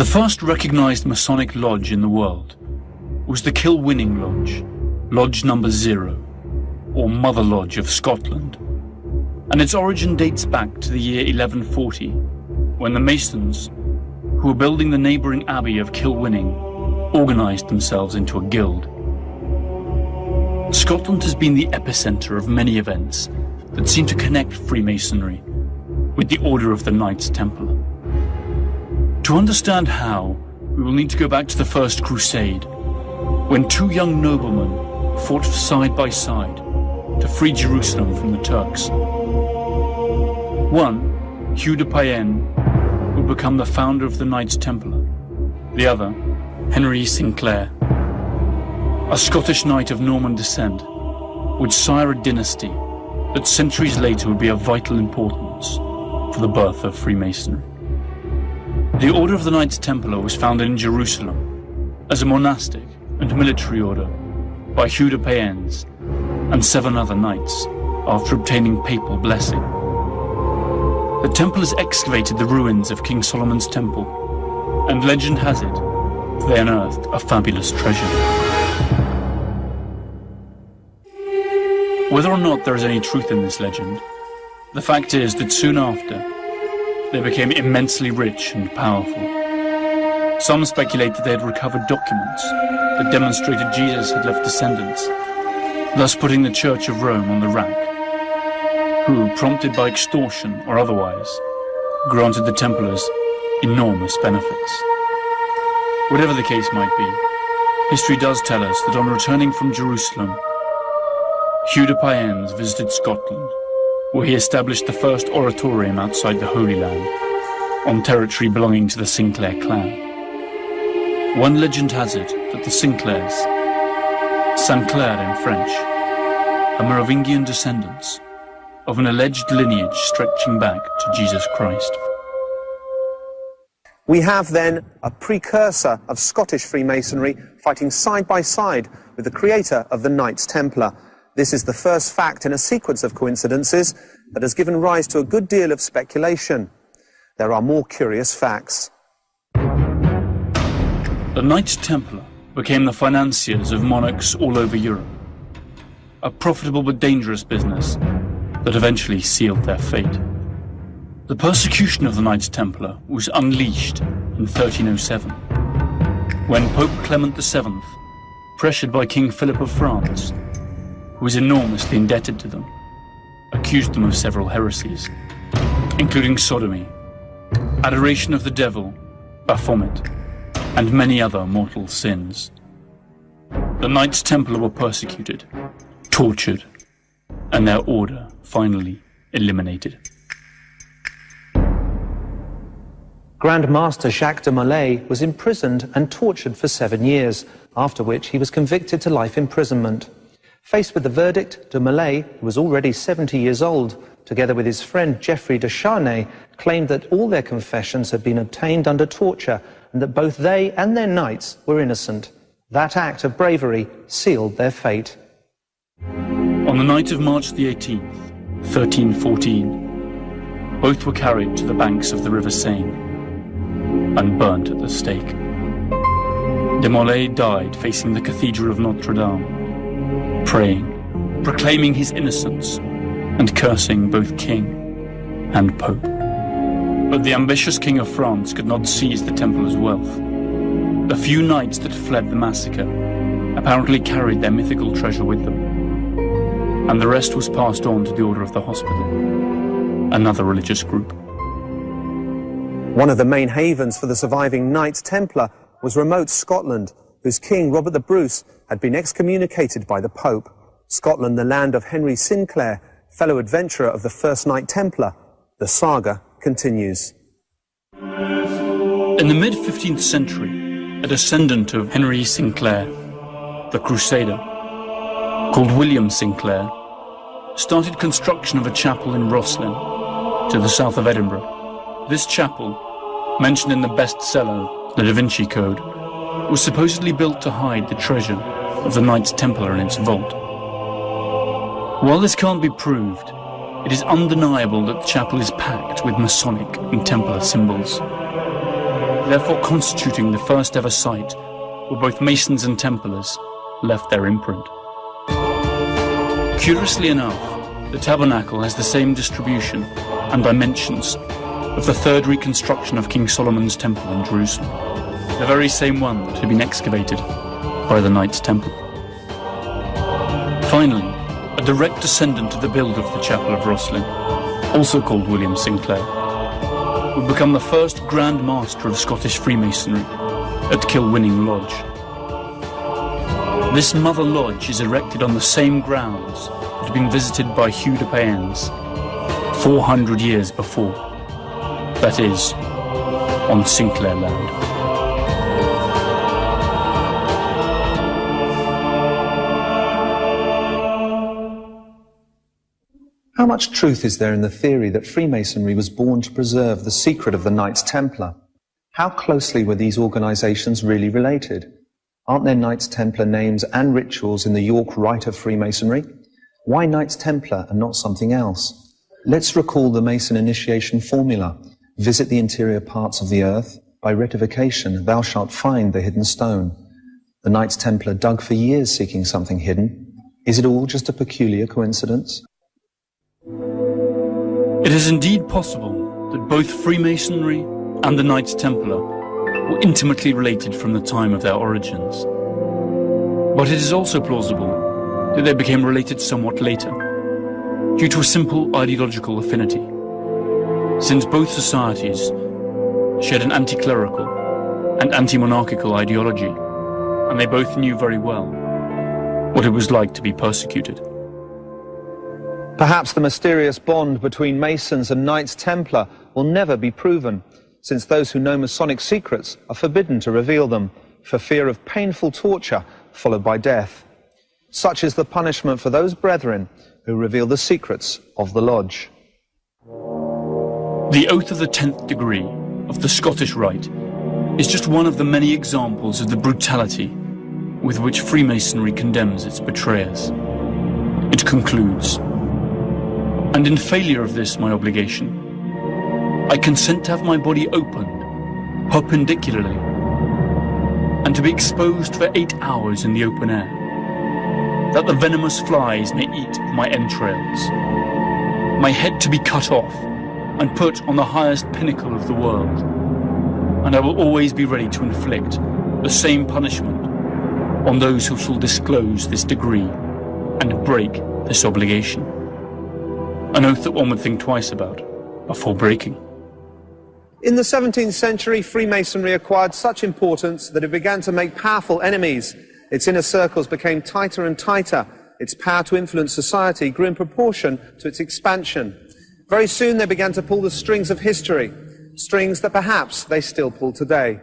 The first recognized Masonic lodge in the world was the Kilwinning Lodge, Lodge number 0, or Mother Lodge of Scotland, and its origin dates back to the year 1140, when the Masons, who were building the neighbouring abbey of Kilwinning, organised themselves into a guild. Scotland has been the epicentre of many events that seem to connect Freemasonry with the Order of the Knights Templar. To understand how, we will need to go back to the First Crusade, when two young noblemen fought side by side to free Jerusalem from the Turks. One, Hugh de Payenne, would become the founder of the Knights Templar. The other, Henry Sinclair, a Scottish knight of Norman descent, would sire a dynasty that centuries later would be of vital importance for the birth of Freemasonry. The Order of the Knights Templar was founded in Jerusalem as a monastic and military order by Hugh de Payennes and 7 other knights after obtaining papal blessing. The Templars excavated the ruins of King Solomon's temple, and legend has it they unearthed a fabulous treasure. Whether or not there is any truth in this legend, the fact is that soon after, they became immensely rich and powerful. Some speculate that they had recovered documents that demonstrated Jesus had left descendants, thus putting the Church of Rome on the rack, who, prompted by extortion or otherwise, granted the Templars enormous benefits. Whatever the case might be, history does tell us that on returning from Jerusalem, Hugh de Payennes visited Scotland, where he established the first oratorium outside the Holy Land, on territory belonging to the Sinclair clan. One legend has it that the Sinclairs, Saint-Clair in French, are Merovingian descendants of an alleged lineage stretching back to Jesus Christ. We have then a precursor of Scottish Freemasonry fighting side by side with the creator of the Knights Templar. This is the first fact in a sequence of coincidences that has given rise to a good deal of speculation. There are more curious facts. The Knights Templar became the financiers of monarchs all over Europe, a profitable but dangerous business that eventually sealed their fate. The persecution of the Knights Templar was unleashed in 1307, when Pope Clement VII, pressured by King Philip of France, who was enormously indebted to them, accused them of several heresies, including sodomy, adoration of the devil, Baphomet, and many other mortal sins. The Knights Templar were persecuted, tortured, and their order finally eliminated. Grand Master Jacques de Molay was imprisoned and tortured for 7 years, after which he was convicted to life imprisonment. Faced with the verdict, de Molay, who was already 70 years old, together with his friend Geoffrey de Charnay, claimed that all their confessions had been obtained under torture and that both they and their knights were innocent. That act of bravery sealed their fate. On the night of March the 18th, 1314, both were carried to the banks of the River Seine and burnt at the stake. De Molay died facing the Cathedral of Notre Dame, praying, proclaiming his innocence, and cursing both king and pope. But the ambitious King of France could not seize the Templars' wealth. The few knights that fled the massacre apparently carried their mythical treasure with them, and the rest was passed on to the Order of the Hospital, another religious group. One of the main havens for the surviving Knights Templar was remote Scotland, whose king, Robert the Bruce, had been excommunicated by the Pope. Scotland, the land of Henry Sinclair, fellow adventurer of the first Knight Templar. The saga continues. In the mid-15th century, a descendant of Henry Sinclair, the Crusader, called William Sinclair, started construction of a chapel in Rosslyn, to the south of Edinburgh. This chapel, mentioned in the bestseller, The Da Vinci Code, was supposedly built to hide the treasure of the Knights Templar in its vault. While this can't be proved, it is undeniable that the chapel is packed with Masonic and Templar symbols. therefore constituting the first ever site where both Masons and Templars left their imprint. Curiously enough, the tabernacle has the same distribution and dimensions of the third reconstruction of King Solomon's temple in Jerusalem, the very same one that had been excavated by the Knights Templar. Finally, a direct descendant of the builder of the Chapel of Rosslyn, also called William Sinclair, would become the first Grand Master of Scottish Freemasonry at Kilwinning Lodge. This Mother Lodge is erected on the same grounds that had been visited by Hugh de Payens 400 years before, that is, on Sinclair land. How much truth is there in the theory that Freemasonry was born to preserve the secret of the Knights Templar? How closely were these organizations really related? Aren't there Knights Templar names and rituals in the York Rite of Freemasonry? Why Knights Templar and not something else? Let's recall the Mason initiation formula. Visit the interior parts of the earth. By rectification, thou shalt find the hidden stone. The Knights Templar dug for years seeking something hidden. Is it all just a peculiar coincidence? It is indeed possible that both Freemasonry and the Knights Templar were intimately related from the time of their origins. But it is also plausible that they became related somewhat later, due to a simple ideological affinity, since both societies shared an anti-clerical and anti-monarchical ideology, and they both knew very well what it was like to be persecuted. Perhaps the mysterious bond between Masons and Knights Templar will never be proven, since those who know Masonic secrets are forbidden to reveal them, for fear of painful torture followed by death. Such is the punishment for those brethren who reveal the secrets of the Lodge. The Oath of the 10th Degree of the Scottish Rite is just one of the many examples of the brutality with which Freemasonry condemns its betrayers. It concludes, "And in failure of this my obligation, I consent to have my body opened perpendicularly and to be exposed for 8 hours in the open air, that the venomous flies may eat of my entrails, my head to be cut off and put on the highest pinnacle of the world, and I will always be ready to inflict the same punishment on those who shall disclose this degree and break this obligation." An oath that one would think twice about before breaking. In the 17th century, Freemasonry acquired such importance that it began to make powerful enemies. Its inner circles became tighter and tighter. Its power to influence society grew in proportion to its expansion. Very soon they began to pull the strings of history, strings that perhaps they still pull today.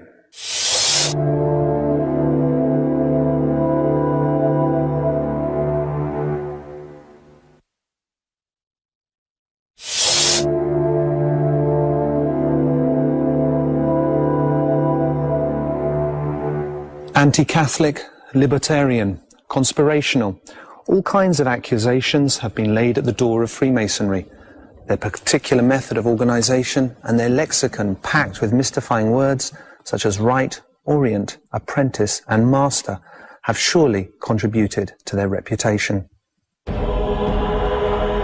Anti-Catholic, libertarian, conspirational, all kinds of accusations have been laid at the door of Freemasonry. Their particular method of organization and their lexicon packed with mystifying words such as rite, orient, apprentice and master have surely contributed to their reputation.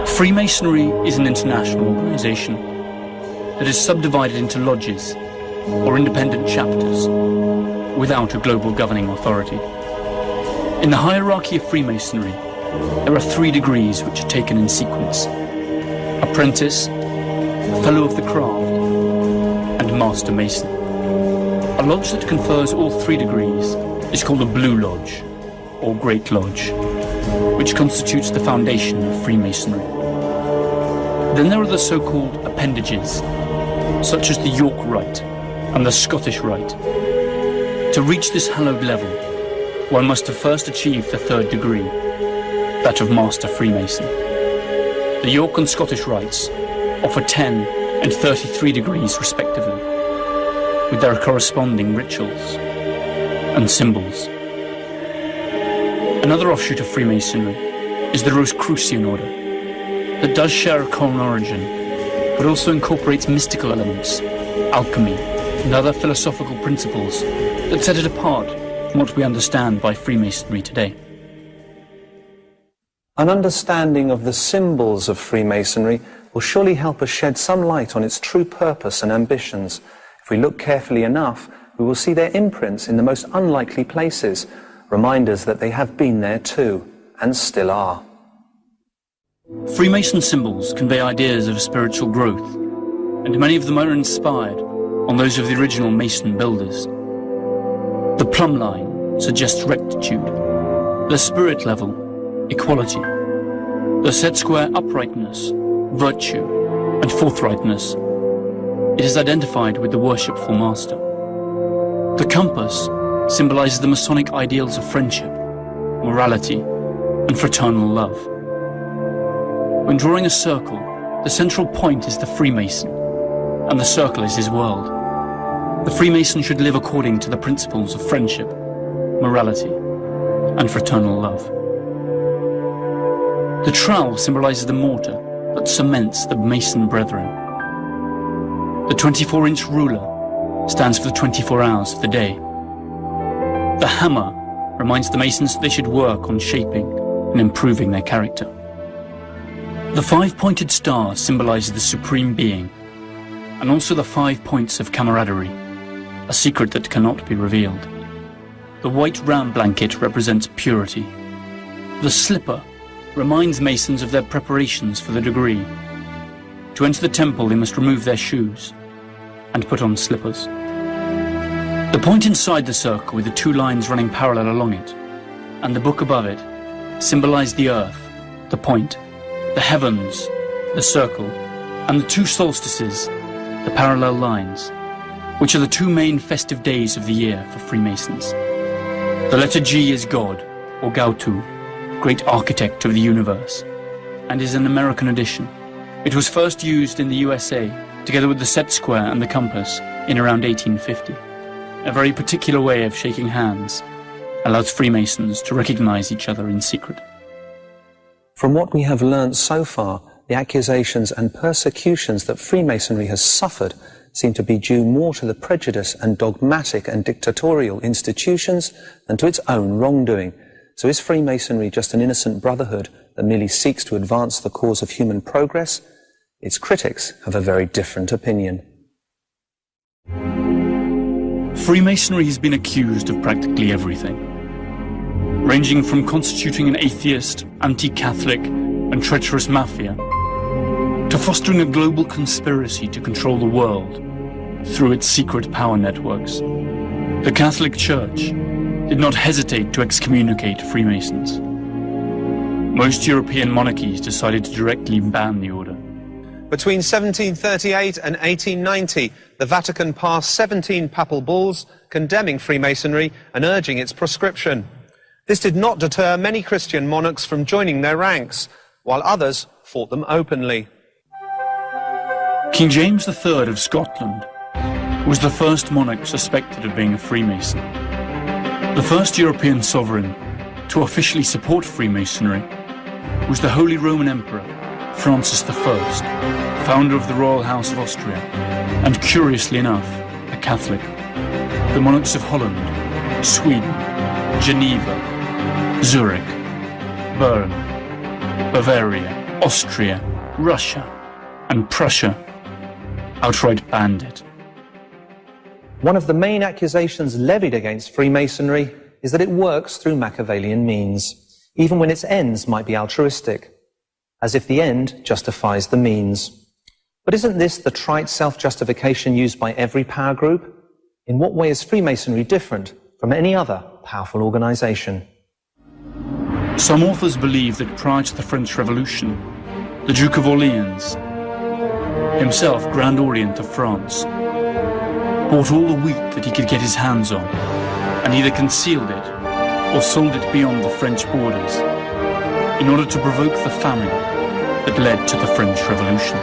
Freemasonry is an international organization that is subdivided into lodges or independent chapters without a global governing authority. In the hierarchy of Freemasonry, there are 3 degrees which are taken in sequence: Apprentice, Fellow of the Craft, and Master Mason. A lodge that confers all 3 degrees is called a Blue Lodge, or Great Lodge, which constitutes the foundation of Freemasonry. Then there are the so-called appendages, such as the York Rite and the Scottish Rite. To reach this hallowed level, one must have first achieved the 3rd degree, that of Master Freemason. The York and Scottish rites offer 10 and 33 degrees respectively, with their corresponding rituals and symbols. Another offshoot of Freemasonry is the Rosicrucian order, that does share a common origin, but also incorporates mystical elements, alchemy, and other philosophical principles that set it apart from what we understand by Freemasonry today. An understanding of the symbols of Freemasonry will surely help us shed some light on its true purpose and ambitions. If we look carefully enough, we will see their imprints in the most unlikely places, reminders that they have been there too, and still are. Freemason symbols convey ideas of spiritual growth, and many of them are inspired on those of the original Mason builders. The plumb line suggests rectitude, the spirit level, equality, the set square uprightness, virtue, and forthrightness. It is identified with the worshipful master. The compass symbolizes the Masonic ideals of friendship, morality, and fraternal love. When drawing a circle, the central point is the Freemason, and the circle is his world. The Freemason should live according to the principles of friendship, morality, and fraternal love. The trowel symbolizes the mortar that cements the Mason brethren. The 24-inch ruler stands for the 24 hours of the day. The hammer reminds the Masons that they should work on shaping and improving their character. The 5-pointed star symbolizes the Supreme Being, and also the 5 points of camaraderie, a secret that cannot be revealed. The white ram blanket represents purity. The slipper reminds Masons of their preparations for the degree. To enter the temple, they must remove their shoes and put on slippers. The point inside the circle with the 2 lines running parallel along it, and the book above it, symbolize the earth, the point, the heavens, the circle, and the 2 solstices, the parallel lines, which are the 2 main festive days of the year for Freemasons. The letter G is God, or Gautu, great architect of the universe, and is an American addition. It was first used in the USA, together with the set square and the compass, in around 1850. A very particular way of shaking hands allows Freemasons to recognize each other in secret. From what we have learnt so far, the accusations and persecutions that Freemasonry has suffered seem to be due more to the prejudice and dogmatic and dictatorial institutions than to its own wrongdoing. So is Freemasonry just an innocent brotherhood that merely seeks to advance the cause of human progress? Its critics have a very different opinion. Freemasonry has been accused of practically everything, ranging from constituting an atheist, anti-Catholic, and treacherous mafia, to fostering a global conspiracy to control the world through its secret power networks. The Catholic Church did not hesitate to excommunicate Freemasons. Most European monarchies decided to directly ban the order. Between 1738 and 1890, the Vatican passed 17 papal bulls condemning Freemasonry and urging its proscription. This did not deter many Christian monarchs from joining their ranks, while others fought them openly. King James III of Scotland was the first monarch suspected of being a Freemason. The first European sovereign to officially support Freemasonry was the Holy Roman Emperor Francis I, founder of the Royal House of Austria, and curiously enough, a Catholic. The monarchs of Holland, Sweden, Geneva, Zurich, Bern, Bavaria, Austria, Russia, and Prussia outright banned it. One of the main accusations levied against Freemasonry is that it works through Machiavellian means, even when its ends might be altruistic, as if the end justifies the means. But isn't this the trite self-justification used by every power group? In what way is Freemasonry different from any other powerful organization? Some authors believe that prior to the French Revolution, the Duke of Orleans, himself Grand Orient of France, bought all the wheat that he could get his hands on, and either concealed it or sold it beyond the French borders, in order to provoke the famine that led to the French Revolution.